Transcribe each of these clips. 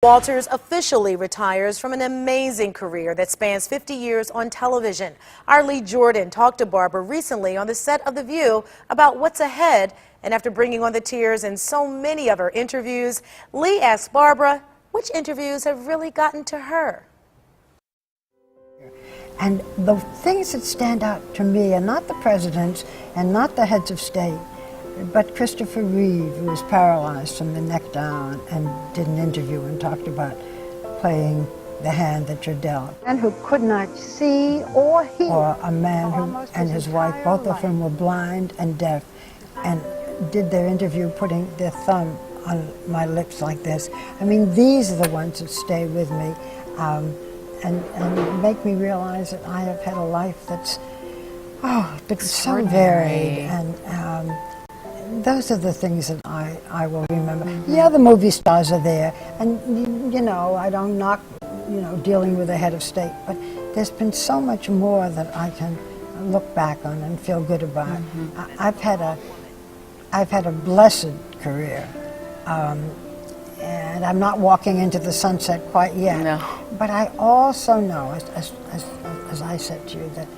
Walters officially retires from an amazing career that spans 50 years on television. Our Lee Jordan talked to Barbara recently on the set of The View about what's ahead, and after bringing on the tears in so many of her interviews, Lee asked Barbara which interviews have really gotten to her. And the things that stand out to me are not the presidents and not the heads of state, but Christopher Reeve, who was paralyzed from the neck down and did an interview and talked about playing the hand that you're dealt. And who could not see or hear. Or a man who and his wife, both of whom were blind and deaf, and did their interview putting their thumb on my lips like this. I mean, these are the ones that stay with me and make me realize that I have had a life that's so varied. And those are the things that I will remember. Mm-hmm. Yeah, the movie stars are there, and you know, I don't knock, you know, dealing with a head of state, but there's been so much more that I can look back on and feel good about. Mm-hmm. I've had a blessed career, and I'm not walking into the sunset quite yet. No. But I also know, as I said to you, that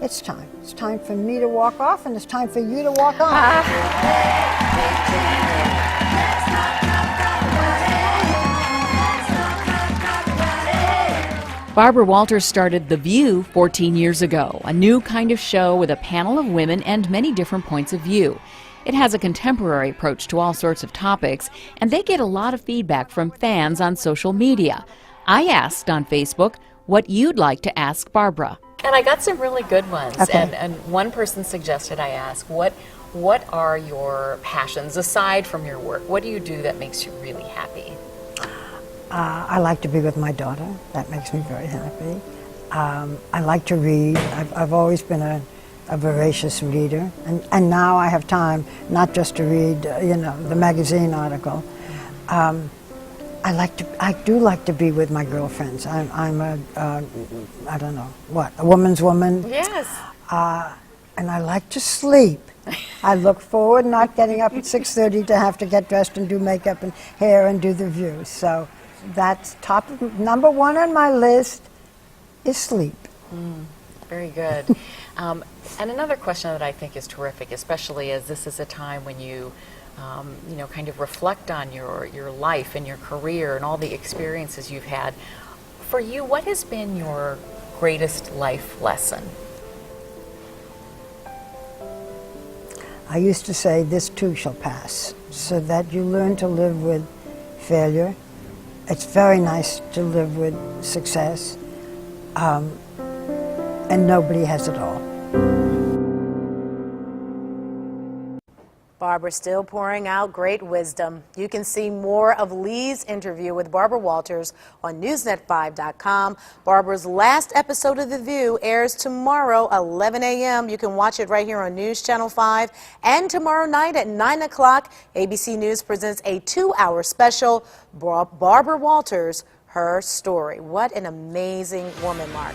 it's time. It's time for me to walk off, and it's time for you to walk on. Barbara Walters started The View 14 years ago, a new kind of show with a panel of women and many different points of view. It has a contemporary approach to all sorts of topics, and they get a lot of feedback from fans on social media. I asked on Facebook what you'd like to ask Barbara. And I got some really good ones. Okay. And one person suggested I ask, what are your passions aside from your work? What do you do that makes you really happy? I like to be with my daughter. That makes me very happy. I like to read. I've always been a voracious reader, and now I have time not just to read, you know, the magazine article. I do like to be with my girlfriends. I'm a I don't know what, a woman's woman. Yes. And I like to sleep. I look forward not getting up at 6:30 to have to get dressed and do makeup and hair and do The View. So that's number one on my list is sleep. Very good. And another question that I think is terrific, especially as this is a time when you know, kind of reflect on your life and your career and all the experiences you've had. For you, what has been your greatest life lesson? I used to say, this too shall pass, so that you learn to live with failure. It's very nice to live with success, and nobody has it all. Barbara still pouring out great wisdom. You can see more of Lee's interview with Barbara Walters on Newsnet5.com. Barbara's last episode of The View airs tomorrow, 11 a.m. You can watch it right here on News Channel 5. And tomorrow night at 9 o'clock, ABC News presents a 2-hour special, Barbara Walters, Her Story. What an amazing woman, Mark.